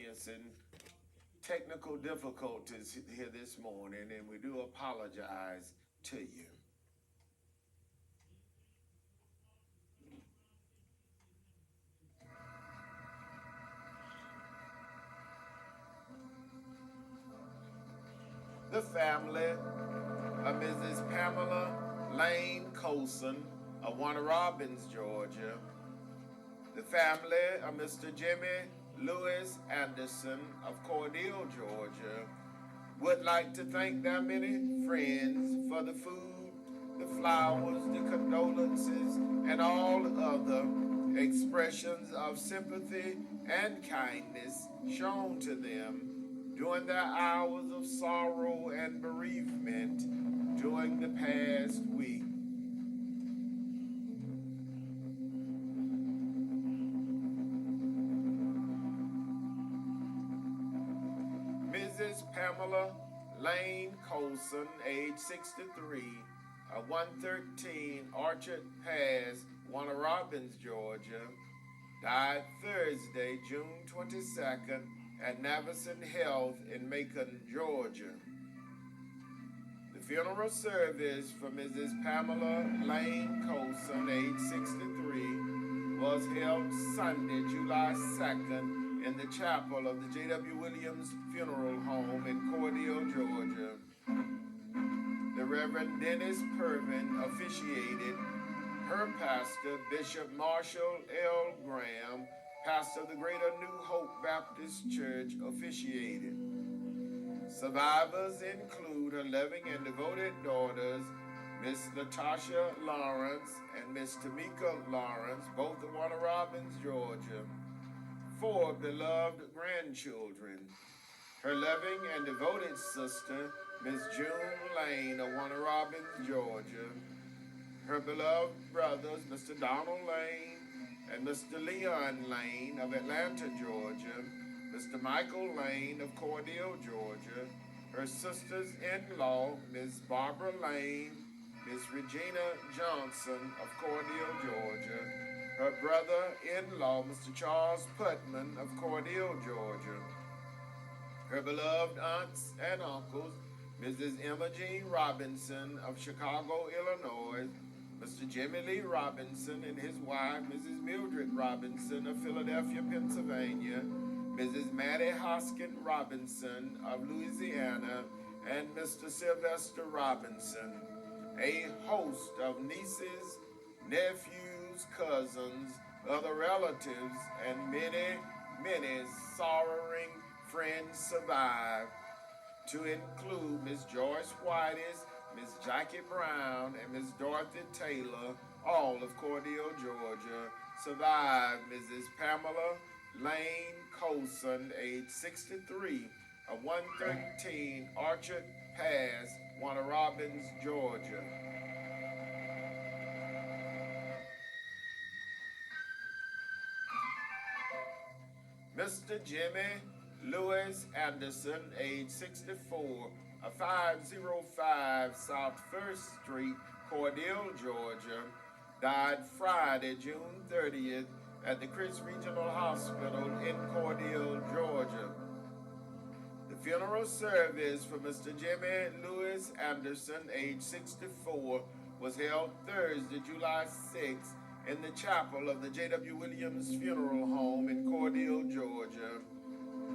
experiencing technical difficulties here this morning, and we do apologize to you. The family of Mrs. Pamela Lane Colson of Warner Robins, Georgia. The family of Mr. Jimmy Lewis Anderson of Cordele, Georgia, would like to thank their many friends for the food, the flowers, the condolences, and all other expressions of sympathy and kindness shown to them during their hours of sorrow and bereavement during the past week. Mrs. Pamela Lane Colson, age 63, of 113 Orchard Pass, Warner Robins, Georgia, died Thursday, June 22nd at Navison Health in Macon, Georgia. The funeral service for Mrs. Pamela Lane Colson, age 63, was held Sunday, July 2nd, in the chapel of the J.W. Williams Funeral Home in Cordele, Georgia. The Reverend Dennis Purvin officiated. Her pastor, Bishop Marshall L. Graham, pastor of the Greater New Hope Baptist Church, officiated. Survivors include her loving and devoted daughters, Miss Natasha Lawrence and Miss Tamika Lawrence, both of Warner Robins, Georgia. 4 beloved grandchildren. Her loving and devoted sister, Miss June Lane of Warner Robins, Georgia. Her beloved brothers, Mr. Donald Lane and Mr. Leon Lane of Atlanta, Georgia. Mr. Michael Lane of Cordele, Georgia. Her sisters-in-law, Miss Barbara Lane, Miss Regina Johnson of Cordele, Georgia. Her brother-in-law, Mr. Charles Putman of Cordele, Georgia. Her beloved aunts and uncles, Mrs. Emma Jean Robinson of Chicago, Illinois, Mr. Jimmy Lee Robinson and his wife, Mrs. Mildred Robinson of Philadelphia, Pennsylvania, Mrs. Maddie Hoskin Robinson of Louisiana, and Mr. Sylvester Robinson. A host of nieces, nephews, cousins, other relatives, and many, many sorrowing friends survive, to include Miss Joyce Whitis, Miss Jackie Brown, and Miss Dorothy Taylor, all of Cordele, Georgia. Survived Mrs. Pamela Lane Colson, age 63, of 113 Orchard Pass, Warner Robins, Georgia. Mr. Jimmy Lewis Anderson, age 64, of 505 South 1st Street, Cordele, Georgia, died Friday, June 30th at the Chris Regional Hospital in Cordele, Georgia. The funeral service for Mr. Jimmy Lewis Anderson, age 64, was held Thursday, July 6th, in the chapel of the J.W. Williams Funeral Home in Cordele, Georgia.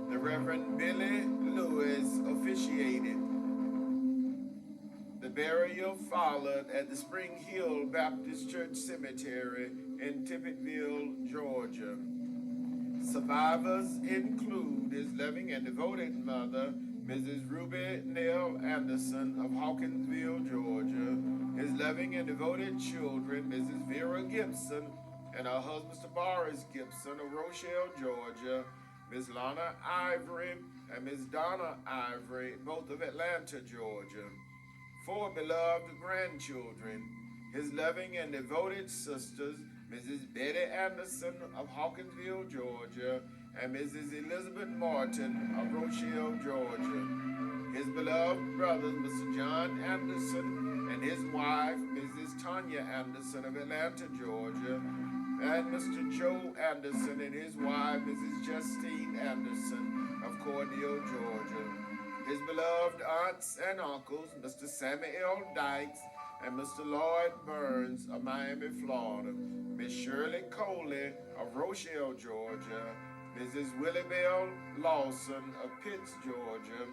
The Reverend Billy Lewis officiated. The burial followed at the Spring Hill Baptist Church Cemetery in Tippettville, Georgia. Survivors include his loving and devoted mother, Mrs. Ruby Nell Anderson of Hawkinsville, Georgia, his loving and devoted children, Mrs. Vera Gibson and her husband, Mr. Boris Gibson of Rochelle, Georgia, Miss Lana Ivory and Miss Donna Ivory, both of Atlanta, Georgia. 4 beloved grandchildren, his loving and devoted sisters, Mrs. Betty Anderson of Hawkinsville, Georgia, and Mrs. Elizabeth Martin of Rochelle, Georgia. His beloved brothers, Mr. John Anderson and his wife, Mrs. Tanya Anderson of Atlanta, Georgia, and Mr. Joe Anderson and his wife, Mrs. Justine Anderson of Cordele, Georgia. His beloved aunts and uncles, Mr. Samuel Dykes and Mr. Lloyd Burns of Miami, Florida. Miss Shirley Coley of Rochelle, Georgia. Mrs. Willie Bell Lawson of Pitts, Georgia.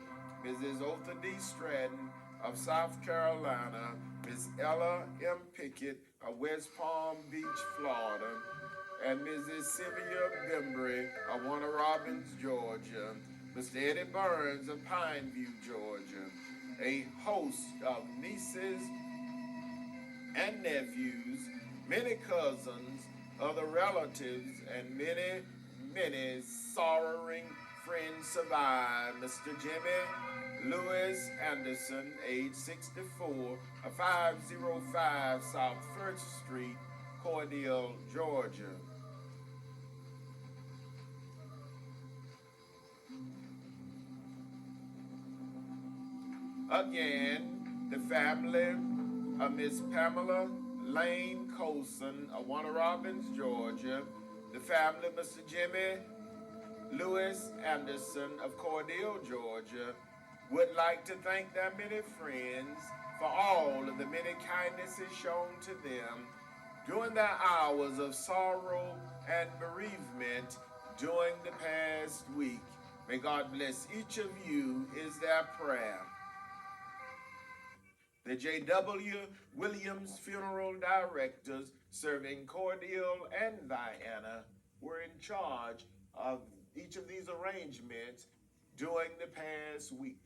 Mrs. Otha D. Stratton of South Carolina. Miss Ella M. Pickett of West Palm Beach, Florida. And Mrs. Sylvia Bembry of Warner Robins, Georgia. Mr. Eddie Burns of Pineview, Georgia. A host of nieces and nephews, many cousins, other relatives, and many sorrowing friends survive. Mr. Jimmy Lewis Anderson, age 64, of 505 South 1st Street, Cordele, Georgia. Again, the family of Miss Pamela Lane Colson of Warner Robins, Georgia. The family of Mr. Jimmy Lewis Anderson of Cordele, Georgia, would like to thank their many friends for all of the many kindnesses shown to them during their hours of sorrow and bereavement during the past week. May God bless each of you is their prayer. The J.W. Williams Funeral Directors serving Cordele and Vienna were in charge of each of these arrangements during the past week.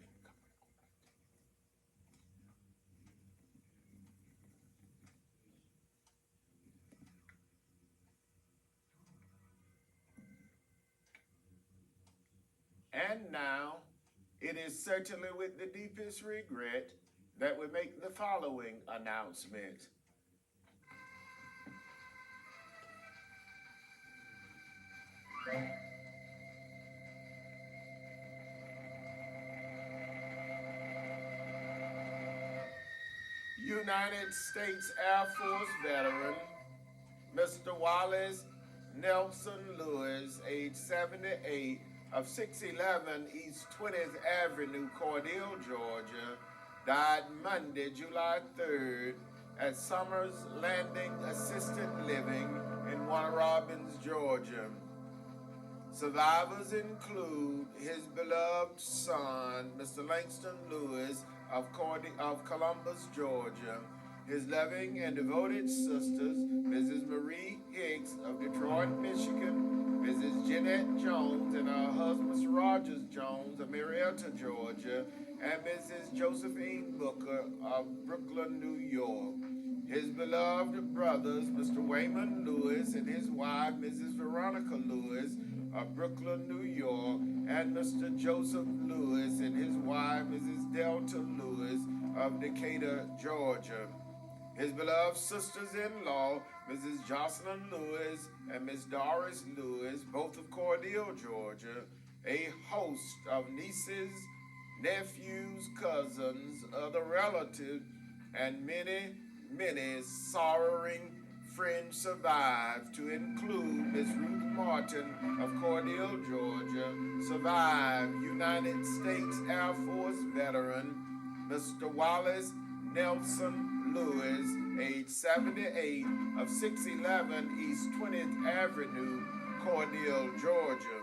And now, it is certainly with the deepest regret that we make the following announcement. United States Air Force veteran, Mr. Wallace Nelson Lewis, age 78, of 611 East 20th Avenue, Cordele, Georgia, died Monday, July 3rd at Summers Landing Assisted Living in Warner Robins, Georgia. Survivors include his beloved son, Mr. Langston Lewis of Columbus, Georgia, his loving and devoted sisters, Mrs. Marie Hicks of Detroit, Michigan, Mrs. Jeanette Jones and her husband, Mr. Rogers Jones of Marietta, Georgia, and Mrs. Josephine Booker of Brooklyn, New York. His beloved brothers, Mr. Wayman Lewis and his wife, Mrs. Veronica Lewis of Brooklyn, New York, and Mr. Joseph Lewis and his wife, Mrs. Delta Lewis of Decatur, Georgia. His beloved sisters-in-law, Mrs. Jocelyn Lewis and Miss Doris Lewis, both of Cordele, Georgia, a host of nieces, nephews, cousins, other relatives, and many sorrowing friends survived, to include Miss Ruth Martin of Cordele, Georgia, survived United States Air Force veteran Mr. Wallace Nelson Lewis, age 78, of 611 East 20th Avenue, Cordele, Georgia.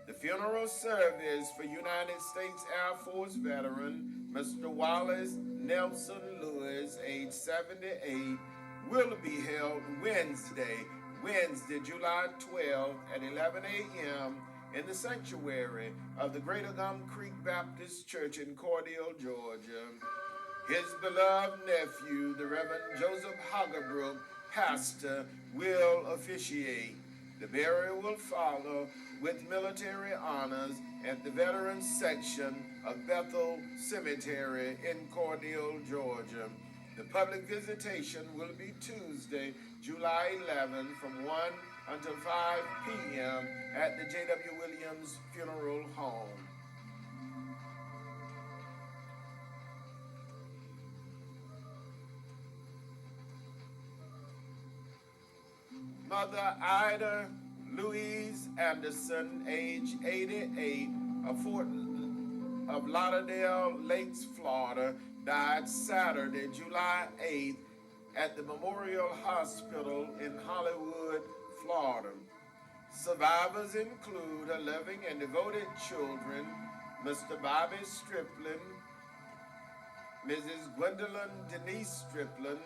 The funeral service for United States Air Force veteran Mr. Wallace Nelson Lewis, age 78, will be held Wednesday, July 12th at 11 a.m. in the sanctuary of the Greater Gum Creek Baptist Church in Cordele, Georgia. His beloved nephew, the Reverend Joseph Hagerbrook, pastor, will officiate. The burial will follow with military honors at the Veterans Section of Bethel Cemetery in Cordele, Georgia. The public visitation will be Tuesday, July 11th from 1 until 5 p.m. at the J.W. Williams Funeral Home. Mother Ida Louise Anderson, age 88, of Fort of Lauderdale Lakes, Florida, died Saturday, July 8th at the Memorial Hospital in Hollywood, Florida. Survivors include her loving and devoted children, Mr. Bobby Striplin, Mrs. Gwendolyn Denise Striplin,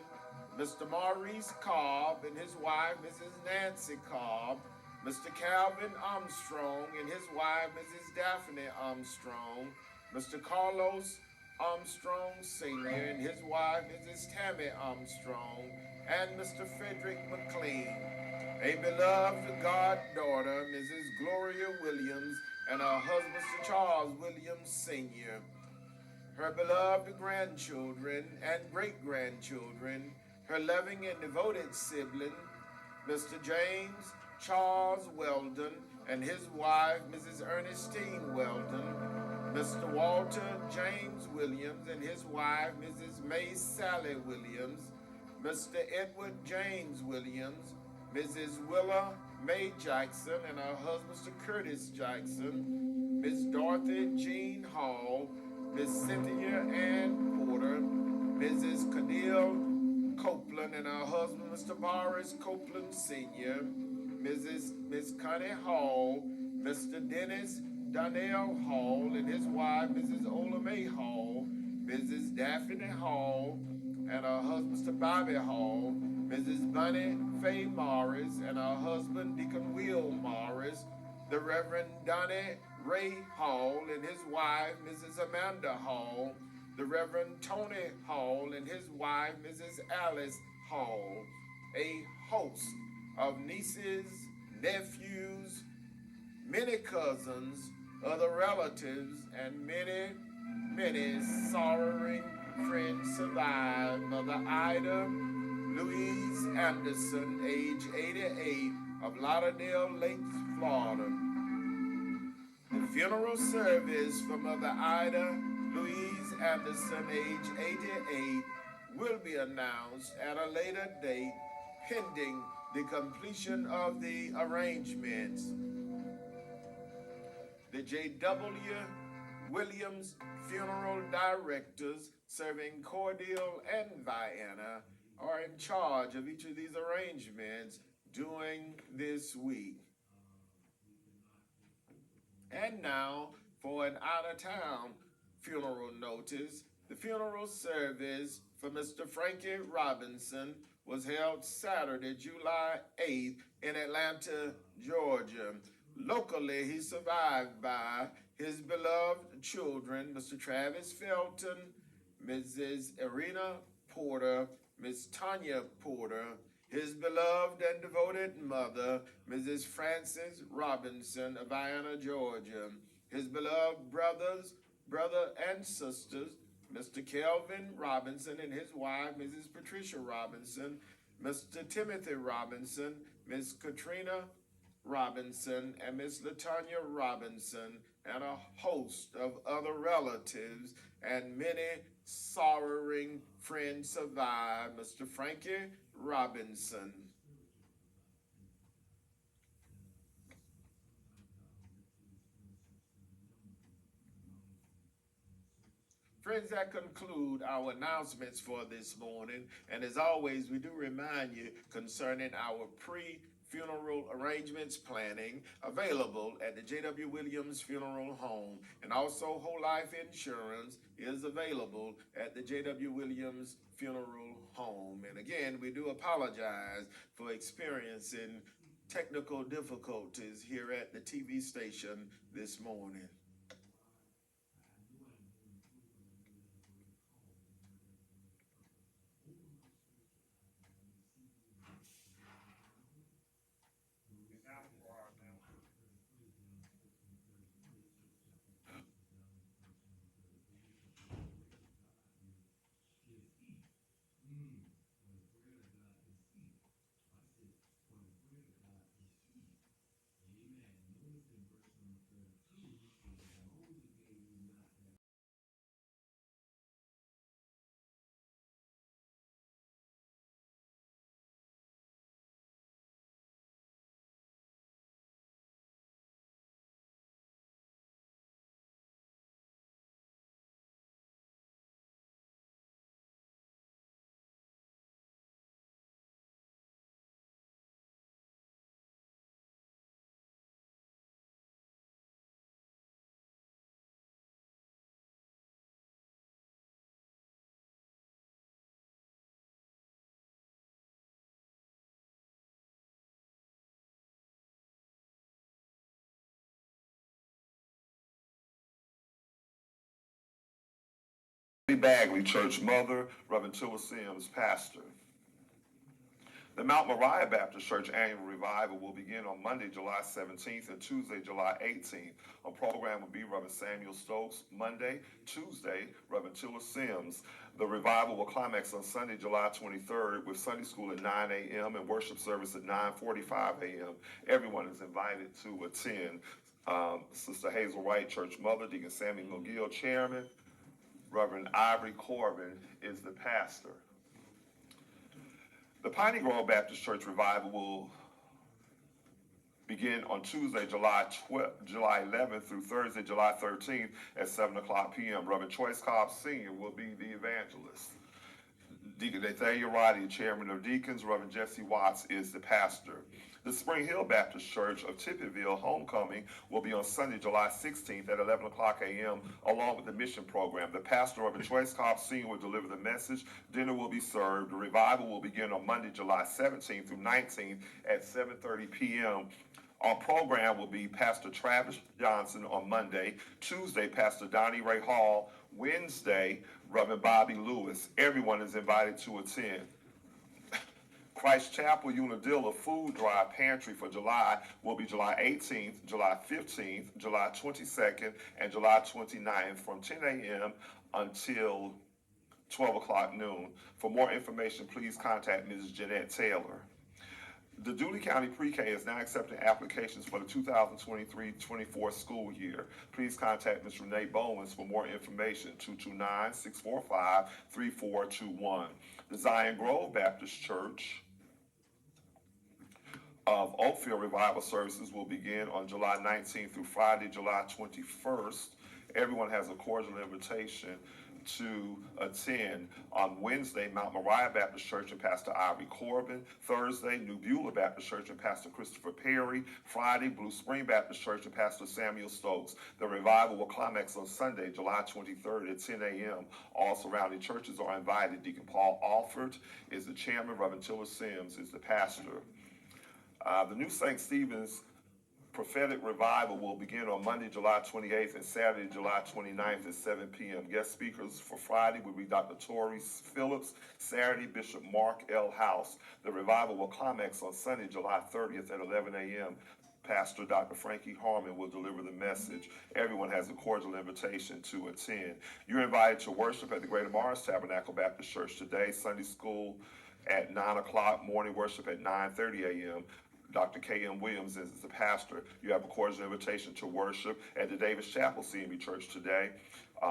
Mr. Maurice Cobb and his wife, Mrs. Nancy Cobb, Mr. Calvin Armstrong and his wife, Mrs. Daphne Armstrong, Mr. Carlos Armstrong Sr. and his wife, Mrs. Tammy Armstrong, and Mr. Frederick McLean. A beloved goddaughter, Mrs. Gloria Williams, and her husband, Mr. Charles Williams Sr., her beloved grandchildren and great-grandchildren, her loving and devoted sibling, Mr. James Charles Weldon and his wife, Mrs. Ernestine Weldon, Mr. Walter James Williams and his wife, Mrs. May Sally Williams, Mr. Edward James Williams, Mrs. Willa Mae Jackson and her husband, Mr. Curtis Jackson, Miss Dorothy Jean Hall, Miss Cynthia Ann Porter, Mrs. Cadille Copeland and her husband, Mr. Boris Copeland Sr., Miss Connie Hall, Mr. Dennis Donnell Hall and his wife, Mrs. Ola Mae Hall, Mrs. Daphne Hall and her husband, Mr. Bobby Hall, Mrs. Bunny Faye Morris and her husband, Deacon Will Morris, the Reverend Donnie Ray Hall and his wife, Mrs. Amanda Hall, the Reverend Tony Hall and his wife, Mrs. Alice Hall, a host of nieces, nephews, many cousins, other relatives, and many sorrowing friends survive. Mother Ida Louise Anderson, age 88, of Lauderdale Lakes, Florida. The funeral service for Mother Ida Louise Anderson, age 88, will be announced at a later date pending the completion of the arrangements. The J.W. Williams funeral directors serving Cordele and Vienna are in charge of each of these arrangements during this week. And now for an out-of-town funeral notice. The funeral service for Mr. Frankie Robinson was held Saturday, July 8th in Atlanta, Georgia. Locally, he survived by his beloved children, Mr. Travis Felton, Mrs. Irina Porter, Miss Tanya Porter, his beloved and devoted mother, Mrs. Frances Robinson of Vienna, Georgia, his beloved brother and sisters, Mr. Kelvin Robinson and his wife, Mrs. Patricia Robinson, Mr. Timothy Robinson, Miss Katrina Robinson, and Miss Latanya Robinson, and a host of other relatives, and many sorrowing friends survive Mr. Frankie Robinson. Friends, that conclude our announcements for this morning. And as always, we do remind you concerning our pre-funeral arrangements planning available at the J.W. Williams Funeral Home. And also whole life insurance is available at the J.W. Williams Funeral Home. And again, we do apologize for experiencing technical difficulties here at the TV station this morning. Bagley, Church Mother, Reverend Tilla Sims, Pastor. The Mount Moriah Baptist Church Annual Revival will begin on Monday, July 17th and Tuesday, July 18th. On program will be Reverend Samuel Stokes Monday, Tuesday, Reverend Tilla Sims. The revival will climax on Sunday, July 23rd with Sunday school at 9 a.m. and worship service at 9:45 a.m. Everyone is invited to attend. Sister Hazel Wright, Church Mother, Deacon Sammy McGill, Chairman. Reverend Ivory Corbin is the pastor. The Piney Grove Baptist Church Revival will begin on Tuesday, July 11th through Thursday, July 13th at 7 o'clock p.m. Reverend Choice Cobb Sr. will be the evangelist. Deacon Nathaniel Roddy, Chairman of Deacons. Reverend Jesse Watts is the pastor. The Spring Hill Baptist Church of Tippettville Homecoming will be on Sunday, July 16th at 11 o'clock a.m. along with the mission program. The pastor, Reverend Choice Cobb Sr. will deliver the message. Dinner will be served. The revival will begin on Monday, July 17th through 19th at 7:30 p.m. Our program will be Pastor Travis Johnson on Monday, Tuesday, Pastor Donnie Ray Hall, Wednesday, Reverend Bobby Lewis. Everyone is invited to attend. Christ Chapel Unadilla Food Drive Pantry for July will be July 18th, July 15th, July 22nd, and July 29th from 10 a.m. until 12 o'clock noon. For more information, please contact Mrs. Jeanette Taylor. The Dooley County Pre-K is now accepting applications for the 2023-24 school year. Please contact Ms. Renee Bowens for more information, 229-645-3421. The Zion Grove Baptist Church of Oakville Revival Services will begin on July 19th through Friday, July 21st. Everyone has a cordial invitation to attend. On Wednesday, Mount Moriah Baptist Church and Pastor Ivory Corbin. Thursday, New Beulah Baptist Church and Pastor Christopher Perry. Friday, Blue Spring Baptist Church and Pastor Samuel Stokes. The revival will climax on Sunday, July 23rd at 10 a.m. All surrounding churches are invited. Deacon Paul Alford is the chairman. Reverend Tilla Sims is the pastor. The New St. Stephen's Prophetic Revival will begin on Monday, July 28th and Saturday, July 29th at 7 p.m. Guest speakers for Friday will be Dr. Tori Phillips, Saturday, Bishop Mark L. House. The revival will climax on Sunday, July 30th at 11 a.m. Pastor Dr. Frankie Harmon will deliver the message. Everyone has a cordial invitation to attend. You're invited to worship at the Greater Mars Tabernacle Baptist Church today. Sunday school at 9 o'clock, morning worship at 9:30 a.m. Dr. K.M. Williams is the pastor. You have a cordial invitation to worship at the Davis Chapel CME Church today.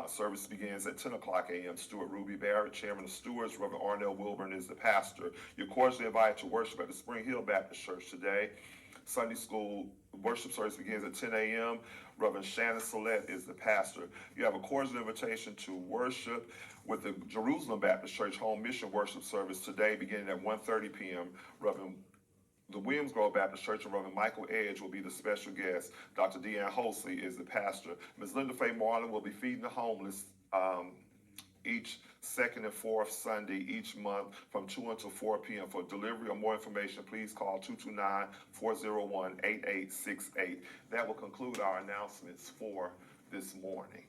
Service begins at 10 o'clock a.m. Stuart Ruby Barrett, chairman of stewards. Reverend Arnell Wilburn is the pastor. You're cordially invited to worship at the Spring Hill Baptist Church today. Sunday school worship service begins at 10 a.m. Reverend Shannon Salette is the pastor. You have a cordial invitation to worship with the Jerusalem Baptist Church Home Mission Worship Service today beginning at 1:30 p.m. The Williams Grove Baptist Church and Reverend Michael Edge will be the special guest. Dr. Deanne Holsey is the pastor. Ms. Linda Faye Marlin will be feeding the homeless each second and fourth Sunday each month from 2 until 4 p.m. For delivery or more information, please call 229-401-8868. That will conclude our announcements for this morning.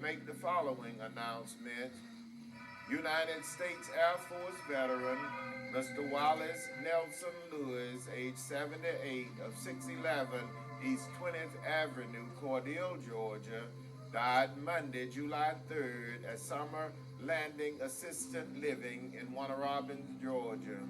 Make the following announcement. United States Air Force veteran, Mr. Wallace Nelson Lewis, age 78, of 611 East 20th Avenue, Cordele, Georgia, died Monday, July 3rd at Summer Landing Assisted Living in Warner Robins, Georgia.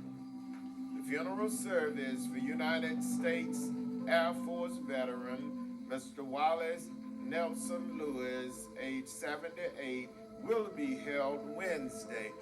The funeral service for United States Air Force veteran, Mr. Wallace Nelson Lewis, age 78, will be held Wednesday,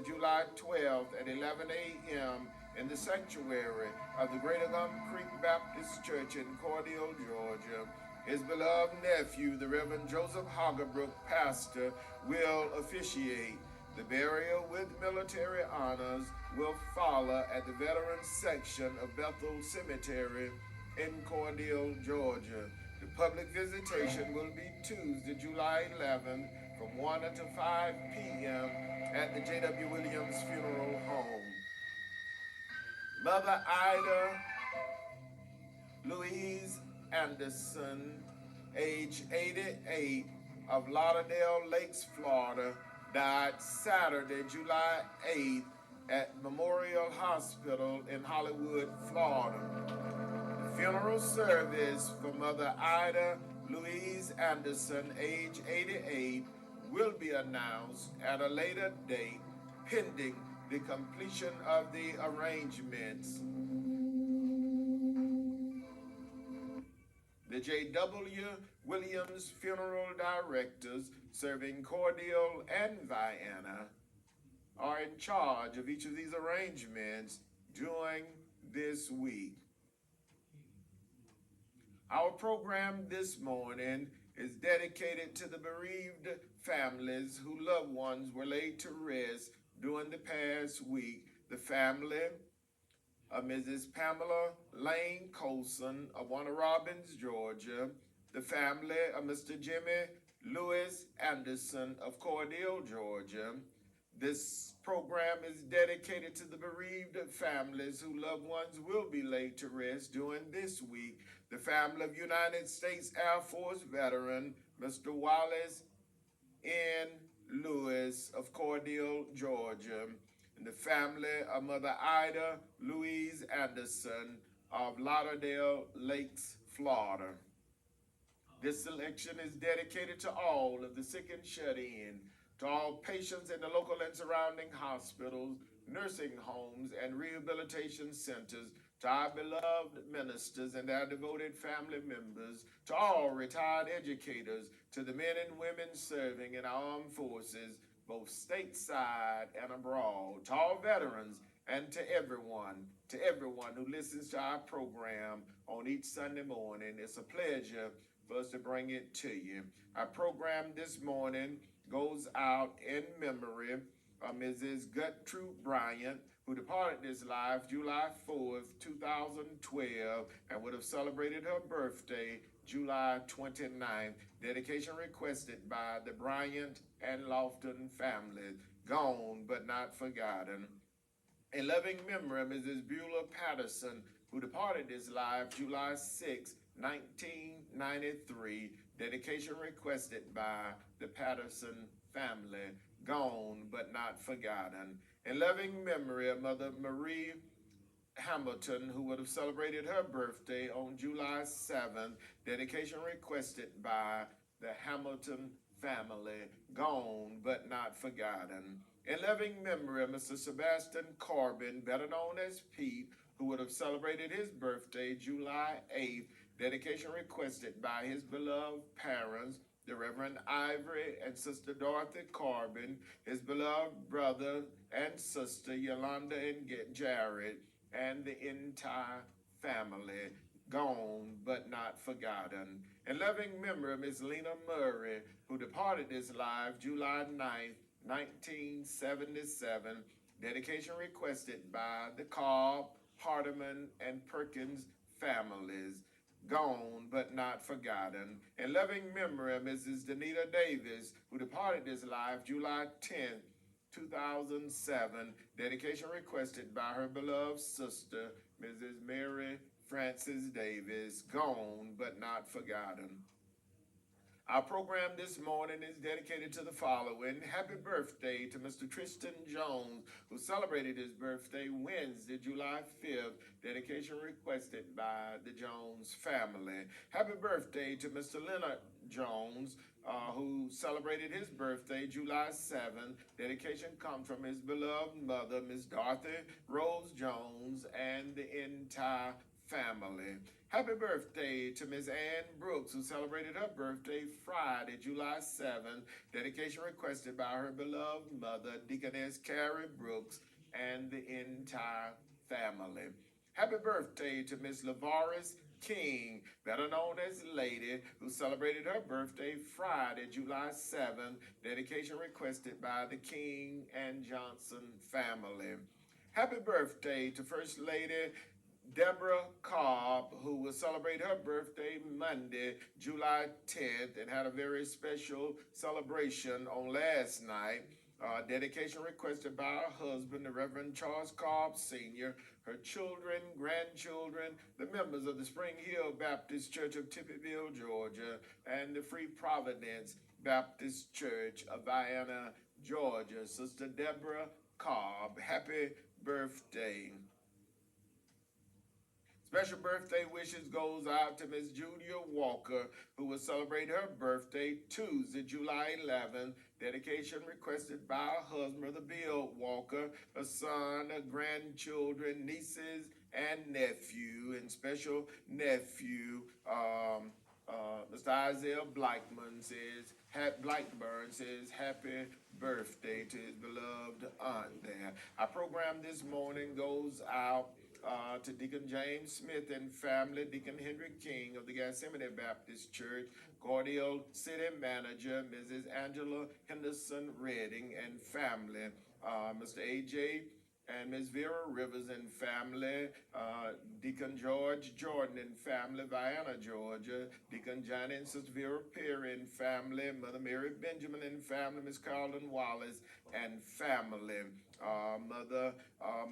July 12th at 11 a.m. in the sanctuary of the Greater Gum Creek Baptist Church in Cordele, Georgia. His beloved nephew, the Reverend Joseph Hoggerbrook, pastor, will officiate. The burial with military honors will follow at the Veterans Section of Bethel Cemetery in Cordele, Georgia. The Public visitation will be Tuesday, July 11th from 1 until 5 p.m. at the J.W. Williams Funeral Home. Mother Ida Louise Anderson, age 88, of Lauderdale Lakes, Florida, died Saturday, July 8th at Memorial Hospital in Hollywood, Florida. The funeral service for Mother Ida Louise Anderson, age 88, will be announced at a later date pending the completion of the arrangements. The J.W. Williams funeral directors serving Cordele and Vienna are in charge of each of these arrangements during this week. Our program this morning is dedicated to the bereaved families whose loved ones were laid to rest during the past week. The family of Mrs. Pamela Lane Colson of Warner Robins, Georgia, the family of Mr. Jimmy Lewis Anderson of Cordele, Georgia. This program is dedicated to the bereaved families whose loved ones will be laid to rest during this week. The family of United States Air Force veteran Mr. Wallace N. Lewis of Cordele, Georgia, and the family of Mother Ida Louise Anderson of Lauderdale Lakes, Florida. This selection is dedicated to all of the sick and shut in, to all patients in the local and surrounding hospitals, nursing homes, and rehabilitation centers, to our beloved ministers and their devoted family members, to all retired educators, to the men and women serving in our armed forces, both stateside and abroad, to all veterans, and to everyone who listens to our program on each Sunday morning. It's a pleasure for us to bring it to you. Our program this morning goes out in memory of Mrs. Gertrude Bryant, who departed this life July 4th, 2012, and would have celebrated her birthday July 29th. Dedication requested by the Bryant and Lofton family, gone but not forgotten. In loving memory of Mrs. Beulah Patterson, who departed this life July 6, 1993. Dedication requested by the Patterson family, gone but not forgotten. In loving memory of Mother Marie Hamilton, who would have celebrated her birthday on July 7th. Dedication requested by the Hamilton family, gone but not forgotten. In loving memory of Mr. Sebastian Corbin, better known as Pete, who would have celebrated his birthday July 8th. Dedication requested by his beloved parents, the Reverend Ivory and Sister Dorothy Corbin, his beloved brother and sister Yolanda and Jared, and the entire family, gone but not forgotten. In loving memory of Miss Lena Murray, who departed this life July 9th, 1977. Dedication requested by the Cobb, Hardiman, and Perkins families, gone but not forgotten. In loving memory of Mrs. Danita Davis, who departed this life July 10th, 2007. Dedication requested by her beloved sister, Mrs. Mary Frances Davis, gone but not forgotten. Our program this morning is dedicated to the following. Happy birthday to Mr. Tristan Jones, who celebrated his birthday Wednesday, July 5th. Dedication requested by the Jones family. Happy birthday to Mr. Leonard Jones, who celebrated his birthday July 7th. Dedication comes from his beloved mother, Miss Dorothy Rose Jones, and the entire family. Happy birthday to Miss Ann Brooks, who celebrated her birthday Friday, July 7th. Dedication requested by her beloved mother, Deaconess Carrie Brooks, and the entire family. Happy birthday to Miss Lavaris King, better known as Lady, who celebrated her birthday Friday, July 7th. Dedication requested by the King and Johnson family. Happy birthday to First Lady Deborah Cobb, who will celebrate her birthday Monday, July 10th, and had a very special celebration on last night. Dedication requested by her husband, the Reverend Charles Cobb Sr., her children, grandchildren, the members of the Spring Hill Baptist Church of Tippettville, Georgia, and the Free Providence Baptist Church of Vienna, Georgia. Sister Deborah Cobb, happy birthday. Special birthday wishes goes out to Miss Julia Walker, who will celebrate her birthday Tuesday, July 11th. Dedication requested by her husband, Brother Bill Walker, a son, a grandchildren, nieces, and nephew, and special nephew, Mr. Isaiah Blackburn says, happy birthday to his beloved aunt there. Our program this morning goes out to Deacon James Smith and family, Deacon Henry King of the Gethsemane Baptist Church, Cordial City Manager, Mrs. Angela Henderson Redding and family, Mr. A.J. and Miss Vera Rivers and family, Deacon George Jordan and family, Vienna, Georgia, Deacon Johnny and Sister Vera Perry and family, Mother Mary Benjamin and family, Miss Carolyn Wallace and family, Mother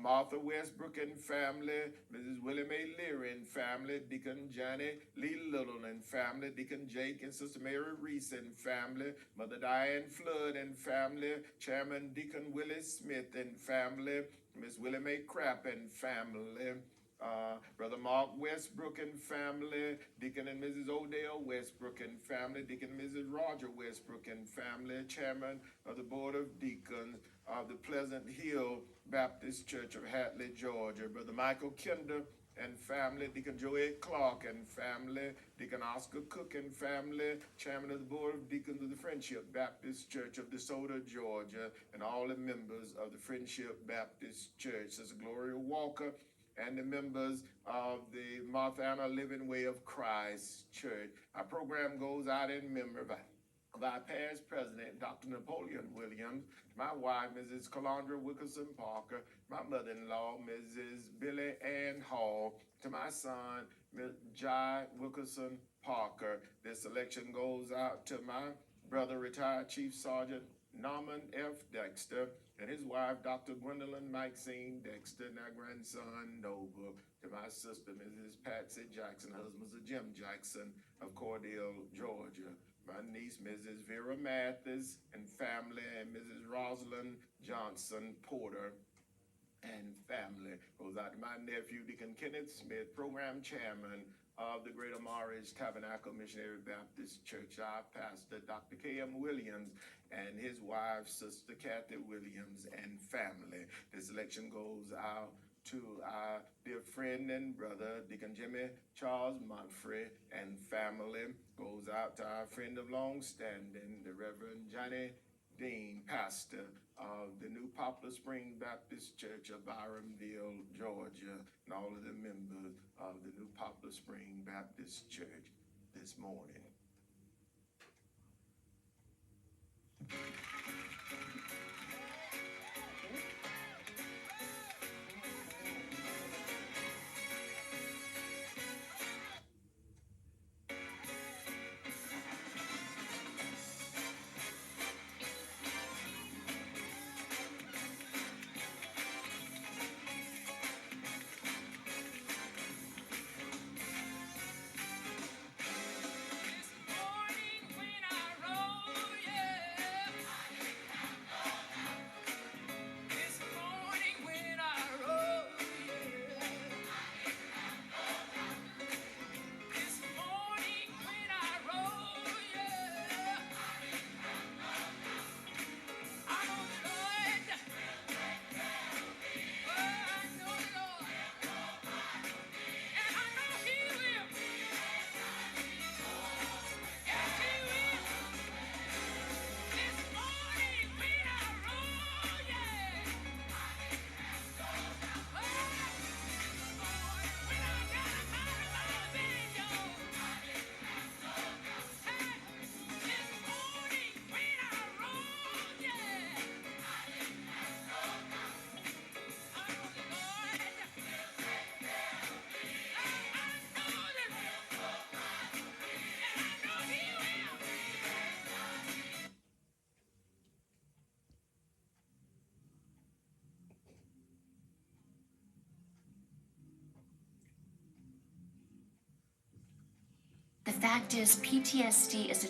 Martha Westbrook and family, Mrs. Willie Mae Leary and family, Deacon Johnny Lee Little and family, Deacon Jake and Sister Mary Reese and family, Mother Diane Flood and family, Chairman Deacon Willie Smith and family, Miss Willie Mae Crapp and family, Brother Mark Westbrook and family, Deacon and Mrs. Odell Westbrook and family, Deacon and Mrs. Roger Westbrook and family, Chairman of the Board of Deacons of the Pleasant Hill Baptist Church of Hatley, Georgia, Brother Michael Kinder and family, Deacon Joed Clark and family, Deacon Oscar Cook and family, Chairman of the Board of Deacons of the Friendship Baptist Church of DeSoto, Georgia, and all the members of the Friendship Baptist Church, Sister Gloria Walker, and the members of the Martha Anna Living Way of Christ Church. Our program goes out in memory of our past president, Dr. Napoleon Williams, my wife, Mrs. Calandra Wilkerson Parker, my mother-in-law, Mrs. Billy Ann Hall, to my son, Ms. Jai Wilkerson Parker. This selection goes out to my brother, retired Chief Sergeant Norman F. Dexter, and his wife, Dr. Gwendolyn Maxine Dexter, and our grandson, Noble, to my sister, Mrs. Patsy Jackson, husband of Jim Jackson of Cordell, Georgia. My niece, Mrs. Vera Mathis and family, and Mrs. Rosalind Johnson Porter and family. Goes out to my nephew, Deacon Kenneth Smith, program chairman of the Greater Morris Tabernacle Missionary Baptist Church, our pastor, Dr. K.M. Williams, and his wife, Sister Kathy Williams, and family. This selection goes out to our dear friend and brother, Deacon Jimmy Charles Montfrey, and family. Goes out to our friend of long standing, the Reverend Johnny Dean, pastor of the New Poplar Spring Baptist Church of Byronville, Georgia, and all of the members of the New Poplar Spring Baptist Church this morning. The fact is, PTSD is a